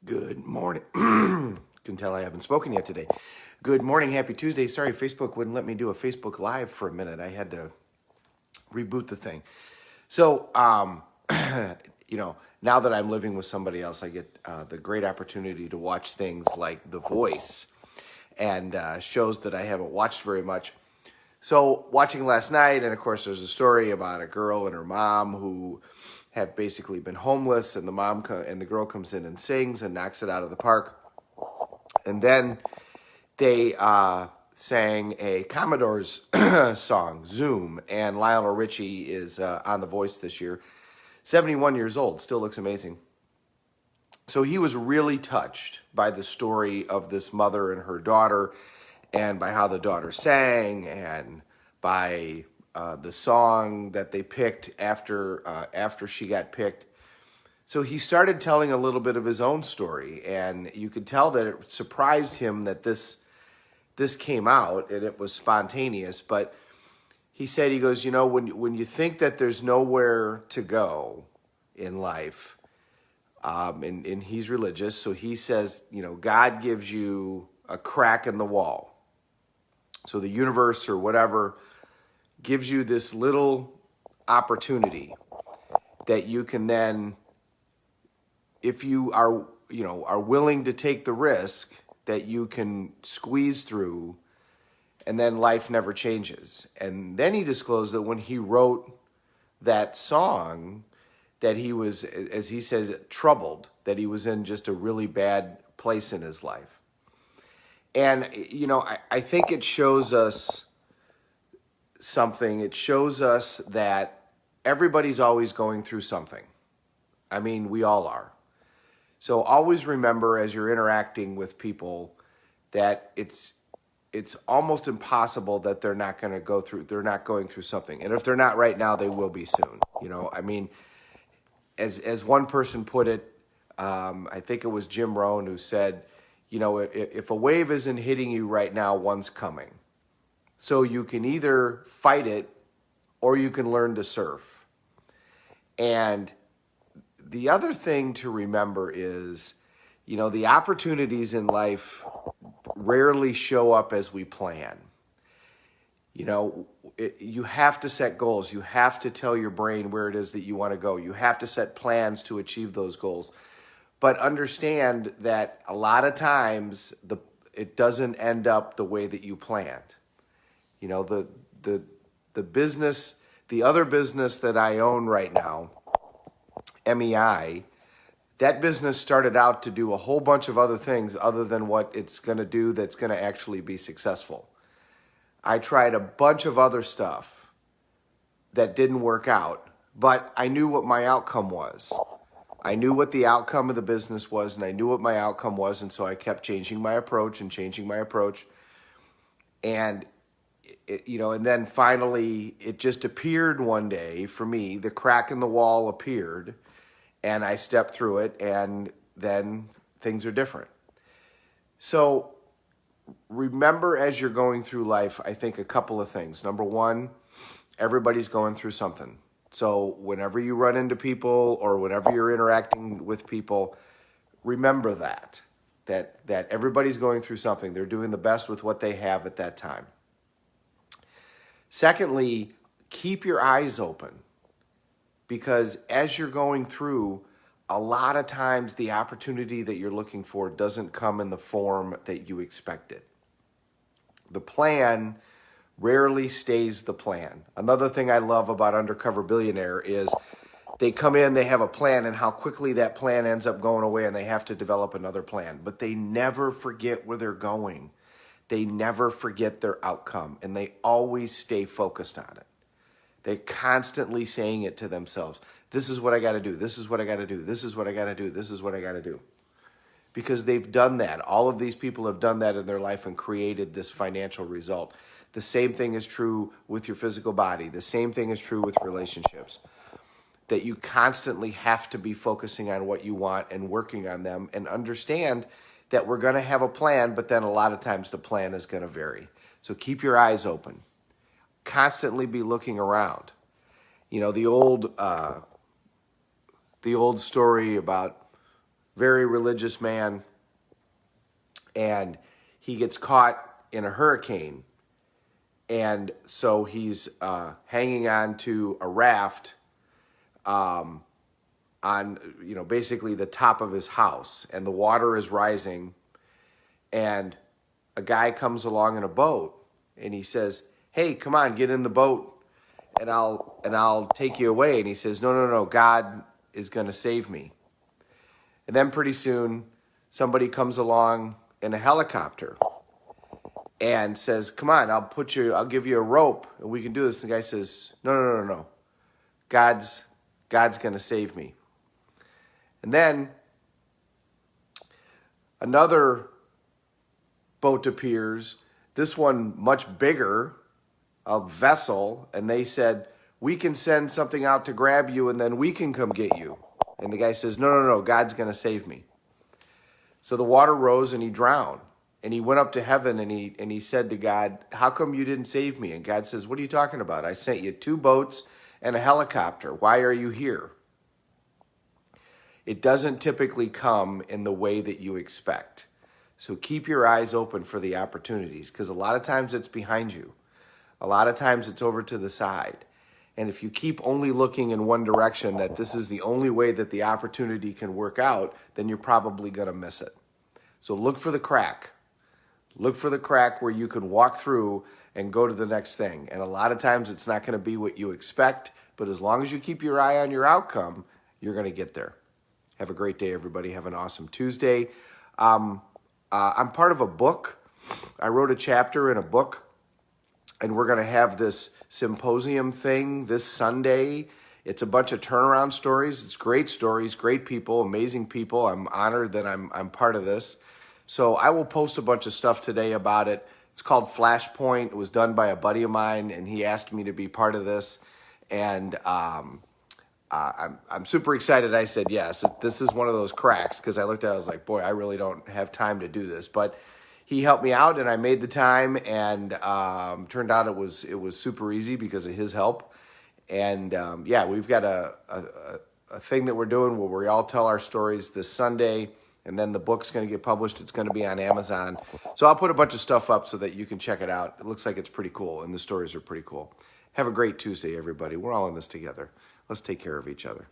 Good morning. Can tell I haven't spoken yet today. Good morning. Happy Tuesday. Sorry, Facebook wouldn't let me do a Facebook Live for a minute. I had to reboot the thing. So, now that I'm living with somebody else, I get the great opportunity to watch things like The Voice and shows that I haven't watched very much. So, watching last night, and of course, there's a story about a girl and her mom who have basically been homeless, and the girl comes in and sings and knocks it out of the park. And then they sang a Commodore's song, Zoom, and Lionel Richie is on The Voice this year. 71 years old, still looks amazing. So he was really touched by the story of this mother and her daughter, and by how the daughter sang, and by the song that they picked after she got picked. So he started telling a little bit of his own story, and you could tell that it surprised him that this came out, and it was spontaneous. But he said, he goes, when you think that there's nowhere to go in life, and he's religious, so he says, God gives you a crack in the wall. So the universe or whatever gives you this little opportunity that you can then, if you are willing to take the risk, that you can squeeze through, and then life never changes. And then he disclosed that when he wrote that song, that he was, as he says, troubled, that he was in just a really bad place in his life. And, I think it shows us something. It shows us that everybody's always going through something. I mean, we all are. So always remember, as you're interacting with people, that it's almost impossible that they're not going through something. And if they're not right now, they will be soon. As one person put it, I think it was Jim Rohn who said, if a wave isn't hitting you right now, one's coming. So you can either fight it or you can learn to surf. And the other thing to remember is, the opportunities in life rarely show up as we plan. You have to set goals. You have to tell your brain where it is that you want to go. You have to set plans to achieve those goals. But understand that a lot of times it doesn't end up the way that you planned. The business, the other business that I own right now, MEI, that business started out to do a whole bunch of other things other than what it's going to do that's going to actually be successful. I tried a bunch of other stuff that didn't work out, but I knew what my outcome was. I knew what the outcome of the business was, and I knew what my outcome was, and so I kept changing my approach. And and then finally it just appeared one day for me. The crack in the wall appeared, and I stepped through it, and then things are different. So remember, as you're going through life, I think a couple of things. Number one, everybody's going through something. So whenever you run into people or whenever you're interacting with people, remember that everybody's going through something. They're doing the best with what they have at that time. Secondly, keep your eyes open, because as you're going through, a lot of times the opportunity that you're looking for doesn't come in the form that you expected. The plan rarely stays the plan. Another thing I love about Undercover Billionaire is they come in, they have a plan, and how quickly that plan ends up going away, and they have to develop another plan. But they never forget where they're going. They never forget their outcome, and they always stay focused on it. They're constantly saying it to themselves. This is what I got to do. This is what I got to do. This is what I got to do. This is what I got to do. Because they've done that. All of these people have done that in their life and created this financial result. The same thing is true with your physical body. The same thing is true with relationships. That you constantly have to be focusing on what you want and working on them, and understand that we're going to have a plan, but then a lot of times the plan is going to vary. So keep your eyes open. Constantly be looking around. The old story about very religious man, and he gets caught in a hurricane. And so he's hanging on to a raft on, basically the top of his house, and the water is rising, and a guy comes along in a boat, and he says, "Hey, come on, get in the boat, and I'll take you away." And he says, No, God is going to save me. And then pretty soon, somebody comes along in a helicopter and says, "Come on, I'll give you a rope, and we can do this." And the guy says, No. God's going to save me. And then another boat appears, this one much bigger, a vessel, and they said, "We can send something out to grab you, and then we can come get you." And the guy says, No, God's going to save me. So the water rose, and he drowned. And he went up to heaven, and he said to God, "How come you didn't save me?" And God says, "What are you talking about? I sent you 2 boats and a helicopter. Why are you here?" It doesn't typically come in the way that you expect. So keep your eyes open for the opportunities, because a lot of times it's behind you. A lot of times it's over to the side. And if you keep only looking in one direction, that this is the only way that the opportunity can work out, then you're probably going to miss it. So look for the crack. Look for the crack where you can walk through and go to the next thing. And a lot of times it's not going to be what you expect, but as long as you keep your eye on your outcome, you're going to get there. Have a great day, everybody. Have an awesome Tuesday. I'm part of a book. I wrote a chapter in a book, and we're going to have this symposium thing this Sunday. It's a bunch of turnaround stories. It's great stories, great people, amazing people. I'm honored that I'm part of this. So I will post a bunch of stuff today about it. It's called Flashpoint. It was done by a buddy of mine, and he asked me to be part of this. And I'm super excited. I said yes. This is one of those cracks, because I looked at it, I was like, boy, I really don't have time to do this. But he helped me out, and I made the time, and turned out it was super easy because of his help. And we've got a thing that we're doing where we all tell our stories this Sunday, and then the book's going to get published. It's going to be on Amazon. So I'll put a bunch of stuff up so that you can check it out. It looks like it's pretty cool, and the stories are pretty cool. Have a great Tuesday, everybody. We're all in this together. Let's take care of each other.